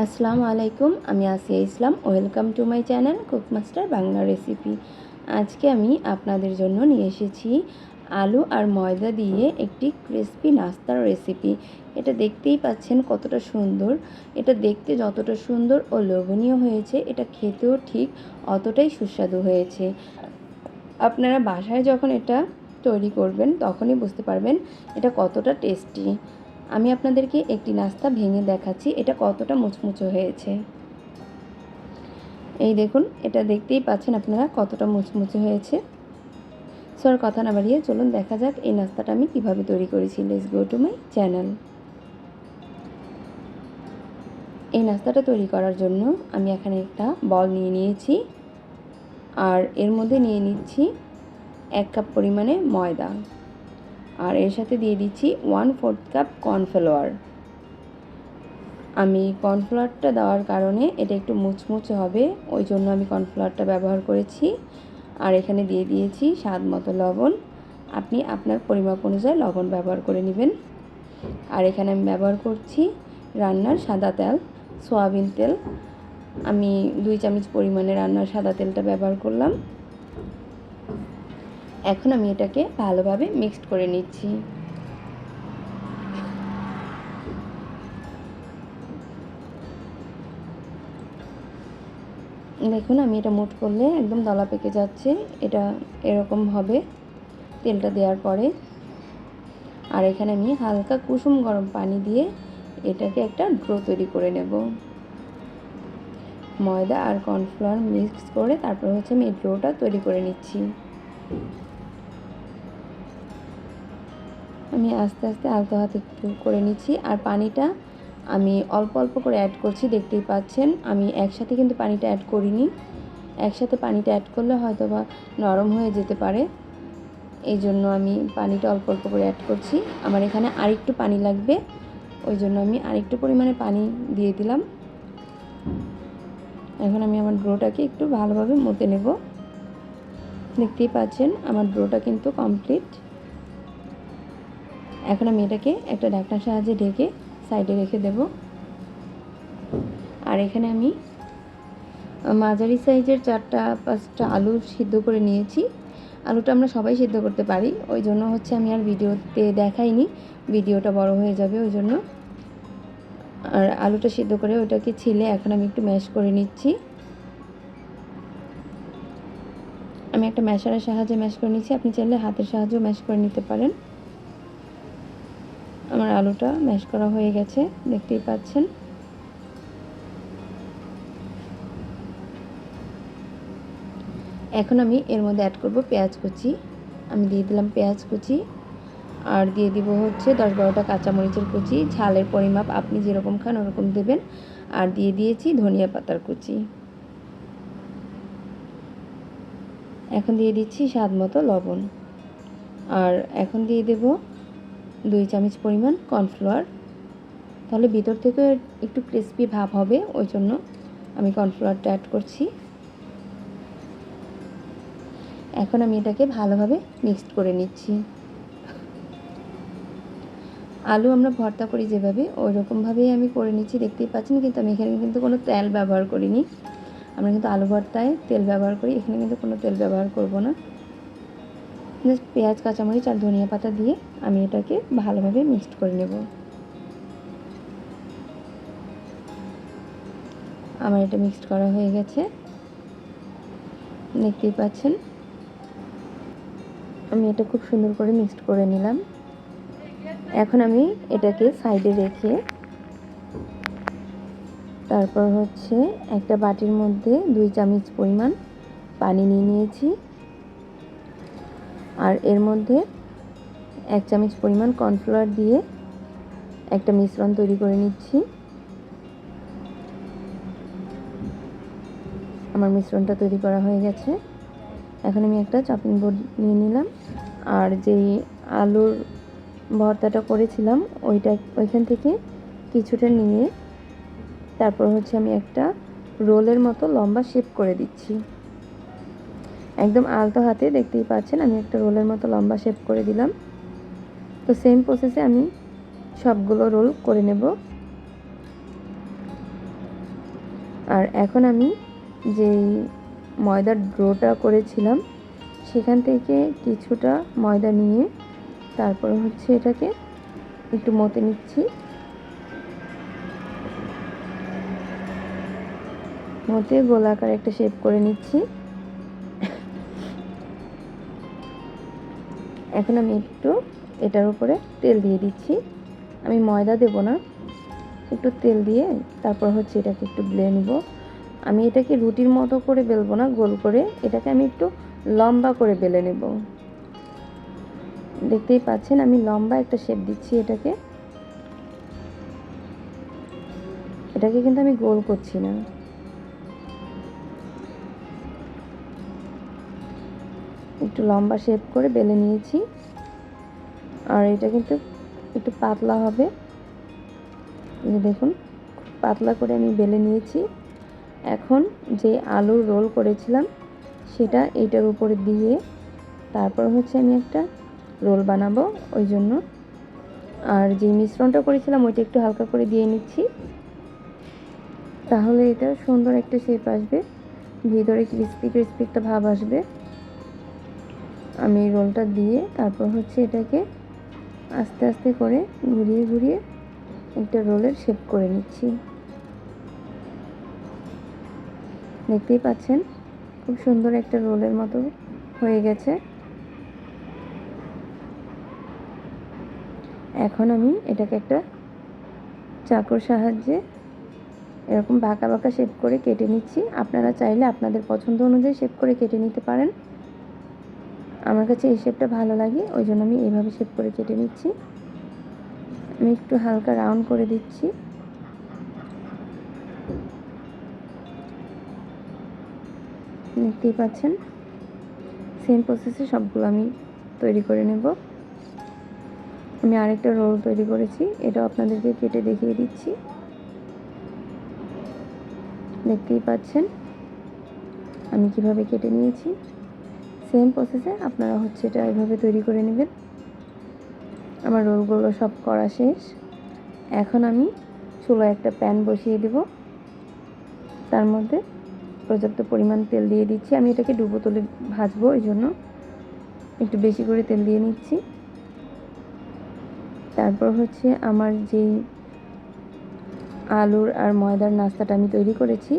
আসসালামু আলাইকুম, আমি Asiya Islam. Welcome to my channel cook master Bangla recipe. আজকে আমি আপনাদের জন্য নিয়ে এসেছি আলু আর ময়দা দিয়ে একটি ক্রিস্পি নাস্তার রেসিপি। এটা দেখতেই পাচ্ছেন কতটা সুন্দর। এটা দেখতে যতটা সুন্দর ও লোভনীয় হয়েছে, এটা খেতেও ঠিক অতটাই সুস্বাদু হয়েছে। আপনারা বাসায় যখন এটা তৈরি করবেন তখনই বুঝতে পারবেন এটা কতটা টেস্টি। আমি আপনাদেরকে একটি নাস্তা ভেঙে দেখাচ্ছি এটা কতটা মুচমুচে হয়েছে। এই দেখুন, এটা দেখতেই পাচ্ছেন আপনারা কতটা মুচমুচে হয়েছে। আর কথা না বাড়িয়ে চলুন দেখা যাক এই নাস্তাটা আমি কিভাবে তৈরি করেছি। Let's go to my channel. এই নাস্তাটা তৈরি করার জন্য আমি এখানে একটা বল নিয়ে নিয়েছি, আর এর মধ্যে নিয়ে নিচ্ছি 1 কাপ পরিমাণে ময়দা, আর এর সাথে দিয়ে দিচ্ছি 1/4 কাপ কর্নফ্লাওয়ার। আমি কর্নফ্লাওয়ারটা দেওয়ার কারণে এটা একটু মুচমুচে হবে, ওই জন্য আমি কর্নফ্লাওয়ারটা ব্যবহার করেছি। আর এখানে দিয়ে দিয়েছি স্বাদ মতো লবণ। আপনি আপনার পরিমাপ অনুযায়ী লবণ ব্যবহার করে নেবেন। আর এখানে আমি ব্যবহার করছি রান্নার সাদা তেল, সয়াবিন তেল। আমি 2 চামচ পরিমাণে রান্নার সাদা তেলটা ব্যবহার করলাম। এখন আমি এটাকে ভালোভাবে মিক্সড করে নিচ্ছি। দেখুন, আমি এটা মুঠ করলে একদম দলা পেকে যাচ্ছে, এটা এরকম হবে তেলটা দেওয়ার পরে। আর এখানে আমি হালকা কুসুম গরম পানি দিয়ে এটাকে একটা ডো তৈরি করে নেব। ময়দা আর কর্নফ্লাওয়ার মিক্স করে তারপর হচ্ছে আমি এই ডোটা তৈরি করে নিচ্ছি। আমি আস্তে আস্তে আলতো হাতে একটু করে নিচ্ছি। আর পানিটা আমি অল্প অল্প করে অ্যাড করছি, দেখতেই পাচ্ছেন। আমি একসাথে কিন্তু পানিটা অ্যাড করিনি। একসাথে পানিটা অ্যাড করলে হয়তো বা নরম হয়ে যেতে পারে, এই জন্য আমি পানিটা অল্প অল্প করে অ্যাড করছি। আমার এখানে আরেকটু পানি লাগবে, ওই জন্য আমি আরেকটু পরিমাণে পানি দিয়ে দিলাম। এখন আমি আমার ডোটাকে একটু ভালোভাবে মতে নেব। দেখতেই পাচ্ছেন আমার ডোটা কিন্তু কমপ্লিট। এখন আমি এটাকে একটা ঢাকনার সাহায্যে ঢেকে সাইডে রেখে দেব। আর এখানে আমি মাঝারি সাইজের 4-5টা আলু সিদ্ধ করে নিয়েছি। আলুটা আমরা সবাই সিদ্ধ করতে পারি, ওই জন্য হচ্ছে আমি আর ভিডিওতে দেখাইনি, ভিডিওটা বড় হয়ে যাবে ওই জন্য। আর আলুটা সিদ্ধ করে ওটাকে ছিলে এখন আমি একটু ম্যাশ করে নিচ্ছি। আমি একটা ম্যাশারের সাহায্যে ম্যাশ করে নিচ্ছি, আপনি চাইলে হাতের সাহায্যেও ম্যাশ করে নিতে পারেন। আমার আলুটা ম্যাশ করা হয়ে গেছে, দেখতেই পাচ্ছেন। এখন আমি এর মধ্যে অ্যাড করব পেঁয়াজ কুচি। আমি দিয়ে দিলাম পেঁয়াজ কুচি, আর দিয়ে দিব হচ্ছে 10-12টা কাঁচামরিচের কুচি। ঝালের পরিমাপ আপনি যেরকম খান ওরকম দেবেন। আর দিয়ে দিয়েছি ধনিয়া পাতার কুচি। এখন দিয়ে দিচ্ছি স্বাদ মতো লবণ। আর এখন দিয়ে দেব 2 চামচ পরিমাণ কর্নফ্লাওয়ার, তাহলে ভিতর থেকে একটু ক্রিস্পি ভাব হবে, ওই জন্য আমি কর্নফ্লাওয়ারটা অ্যাড করছি। এখন আমি এটাকে ভালোভাবে মিক্সড করে নিচ্ছি। আলু আমরা ভর্তা করি যেভাবে, ওই রকমভাবেই আমি করে নিচ্ছি, দেখতেই পাচ্ছেন। কিন্তু আমি এখানে কিন্তু কোনো তেল ব্যবহার করিনি। আমরা কিন্তু আলু ভর্তায় তেল ব্যবহার করি, এখানে কিন্তু কোনো তেল ব্যবহার করব না। জাস্ট পেঁয়াজ, কাঁচামরিচ আর ধনিয়া পাতা দিয়ে আমি এটাকে ভালোভাবে মিক্সড করে নেব। আমার এটা মিক্সড করা হয়ে গেছে, দেখতেই পাচ্ছেন। আমি এটা খুব সুন্দর করে মিক্সড করে নিলাম। এখন আমি এটাকে সাইডে রেখে তারপর হচ্ছে একটা বাটির মধ্যে 2 চামচ পরিমাণ পানি নিয়ে নিয়েছি, আর এর মধ্যে 1 চামচ পরিমাণ কর্নফ্লাওয়ার দিয়ে একটা মিশ্রণ তৈরি করে নিচ্ছি। আমার মিশ্রণটা তৈরি করা হয়ে গেছে। এখন আমি একটা চপিং বোর্ড নিয়ে নিলাম, আর যেই আলুর ভর্তাটা করেছিলাম ওইখান থেকে কিছুটা নিয়ে তারপর হচ্ছে আমি একটা রোলের মতো লম্বা শেপ করে দিচ্ছি। একদম আলতো হাতে, দেখতেই পাচ্ছেন আমি একটা রোলের মতো লম্বা শেপ করে দিলাম। তো সেম প্রসেসে আমি সবগুলো রোল করে নেব। আর এখন আমি যেই ময়দার ডোটা করেছিলাম সেখান থেকে কিছুটা ময়দা নিয়ে তারপর হচ্ছে এটাকে একটু মতে নিচ্ছি। মতে গোলাকার একটা শেপ করে নিচ্ছি। এখন আমি একটু এটার উপরে তেল দিয়ে দিচ্ছি। আমি ময়দা দেব না, একটু তেল দিয়ে তারপর হচ্ছে এটাকে একটু বেলে নিব। আমি এটাকে রুটির মতো করে বেলবো না, গোল করে এটাকে আমি একটু লম্বা করে বেলে নেব। দেখতেই পাচ্ছেন আমি লম্বা একটা শেপ দিচ্ছি এটাকে। এটাকে কিন্তু আমি গোল করছি না। একটু লম্বা শেপ করে বেলে নিয়েছি। আর এটা কিন্তু একটু পাতলা হবে। এই যে দেখুন পাতলা করে আমি বেলে নিয়েছি। এখন যে আলুর রোল করেছিলাম সেটা এইটার উপরে দিয়ে তারপর হচ্ছে আমি একটা রোল বানাবো ওই জন্য। আর যে মিশ্রণটা করেছিলাম ওইটা একটু হালকা করে দিয়ে নিচ্ছি, তাহলে এটা সুন্দর একটা শেপ আসবে, ভিতরে ক্রিস্পি ক্রিস্পি একটা ভাব আসবে। আমি রোলটা দিয়ে তারপর হচ্ছে এটাকে আস্তে আস্তে করে ঘুরিয়ে ঘুরিয়ে একটা রোলের শেপ করে নিচ্ছি। দেখতেই পাচ্ছেন খুব সুন্দর একটা রোলের মতো হয়ে গেছে। এখন আমি এটাকে একটা চাকুর সাহায্যে এরকম বাঁকা বাঁকা শেপ করে কেটে নিচ্ছি। আপনারা চাইলে আপনাদের পছন্দ অনুযায়ী শেপ করে কেটে নিতে পারেন। আমার কাছে এই শেপটা ভালো লাগে ওই জন্য আমি এইভাবে শেপ করে কেটে নিচ্ছি। আমি একটু হালকা রাউন্ড করে দিচ্ছি। দেখতেই পাচ্ছেন সেম প্রসেসে সবগুলো আমি তৈরি করে নেব। আমি আরেকটা রোল তৈরি করেছি, এটা আপনাদেরকে কেটে দেখিয়ে দিচ্ছি। দেখতেই পাচ্ছেন আমি কিভাবে কেটে নিয়েছি। সেম প্রসেসে আপনারা হচ্ছে এটা এভাবে তৈরি করে নেবেন। আমার রোলগুলো সব করা শেষ। এখন আমি চুলায় একটা প্যান বসিয়ে দেব, তার মধ্যে পর্যাপ্ত পরিমাণ তেল দিয়ে দিচ্ছি। আমি এটাকে ডুবো তেলে ভাজবো এই জন্য একটু বেশি করে তেল দিয়ে নিচ্ছি। তারপর হচ্ছে আমার যেই আলুর আর ময়দার নাস্তাটা আমি তৈরি করেছি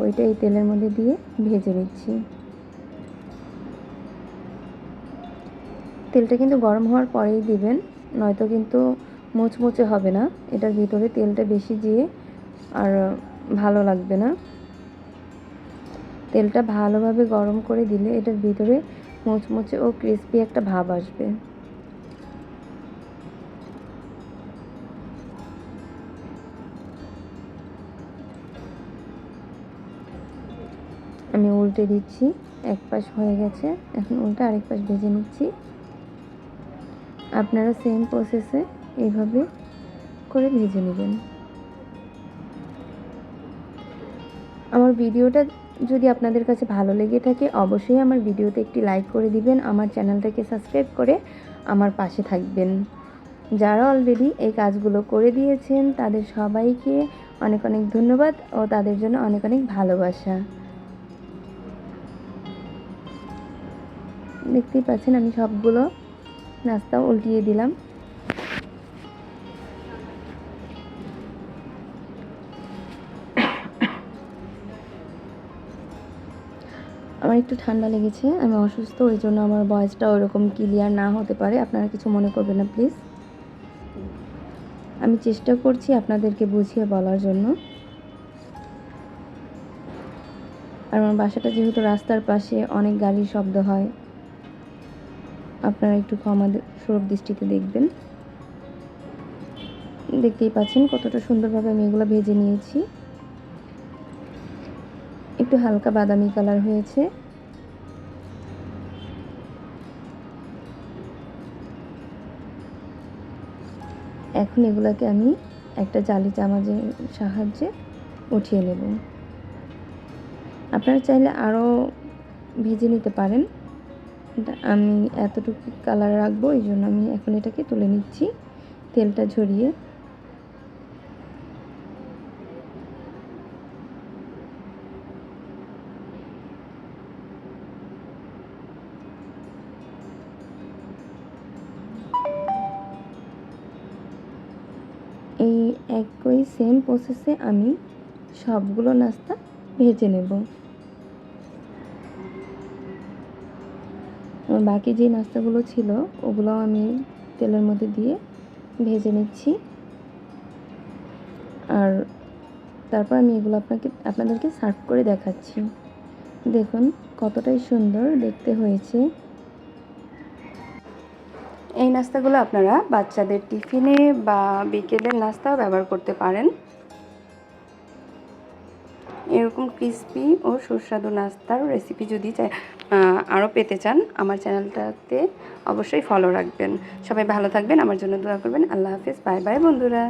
ওইটা এই তেলের মধ্যে দিয়ে ভেজে নিচ্ছি। তেলটা কিন্তু গরম হওয়ার পরেই দিবেন, নয়তো কিন্তু মুচমুচে হবে না, এটার ভিতরে তেলটা বেশি দিয়ে আর ভালো লাগবে না। তেলটা ভালোভাবে গরম করে দিলে এটার ভিতরে মুচমুচে ও ক্রিস্পি একটা ভাব আসবে। আমি উল্টে দিচ্ছি, এক পাশ হয়ে গেছে, এখন উল্টে আরেক পাশ ভেজে নিচ্ছি। আপনারা সেম প্রসেসে এইভাবে করে ভেজে নেবেন। আমার ভিডিওটা যদি আপনাদের কাছে ভালো লেগে থাকে অবশ্যই আমার ভিডিওতে একটি লাইক করে দিবেন, আমার চ্যানেলটাকে সাবস্ক্রাইব করে আমার পাশে থাকবেন। যারা অলরেডি এই কাজগুলো করে দিয়েছেন তাদের সবাইকে অনেক অনেক ধন্যবাদ ও তাদের জন্য অনেক অনেক ভালোবাসা। দেখতেই পাচ্ছেন আমি সবগুলো নাস্তা উল্টিয়ে দিলাম। আমার একটু ঠান্ডা লেগেছে, আমি অসুস্থ, ওই জন্য আমার ভয়েসটা ওরকম ক্লিয়ার না হতে পারে, আপনারা কিছু মনে করবেন না প্লিজ। আমি চেষ্টা করছি আপনাদেরকে বুঝিয়ে বলার জন্য। আর আমার বাসাটা যেহেতু রাস্তার পাশে অনেক গাড়ির শব্দ হয়, আপনারা একটু ক্ষমা সুলভ দৃষ্টিতে দেখবেন। দেখতেই পাচ্ছেন কতটা সুন্দরভাবে আমি এগুলো ভেজে নিয়েছি, একটু হালকা বাদামি কালার হয়েছে। এখন এগুলোকে আমি একটা জালি চামচের সাহায্যে উঠিয়ে নেব। আপনারা চাইলে আরও ভেজে নিতে পারেন, আমি এতটুকু কালার রাখবো এই জন্য আমি এখন এটাকে তুলে নিচ্ছি তেলটা ঝরিয়ে। একই সেম প্রসেসে আমি সবগুলো নাস্তা ভেজে নেব। বাকি যে নাস্তাগুলো ছিল ওগুলো আমি তেলের মধ্যে দিয়ে ভেজে নিচ্ছি। আর তারপর আমি এগুলো আপনাদেরকে সার্ভ করে দেখাচ্ছি। দেখুন কতটাই সুন্দর দেখতে হয়েছে। এই নাস্তাগুলো আপনারা বাচ্চাদের টিফিনে বা বিকেলের নাস্তাও ব্যবহার করতে পারেন। এরকম ক্রিস্পি ও সুস্বাদু নাস্তার রেসিপি যদি আরও পেতে চান আমার চ্যানেলটাতে অবশ্যই ফলো রাখবেন। সবাই ভালো থাকবেন, আমার জন্য দোয়া করবেন। আল্লাহ হাফেজ, বাই বাই বন্ধুরা।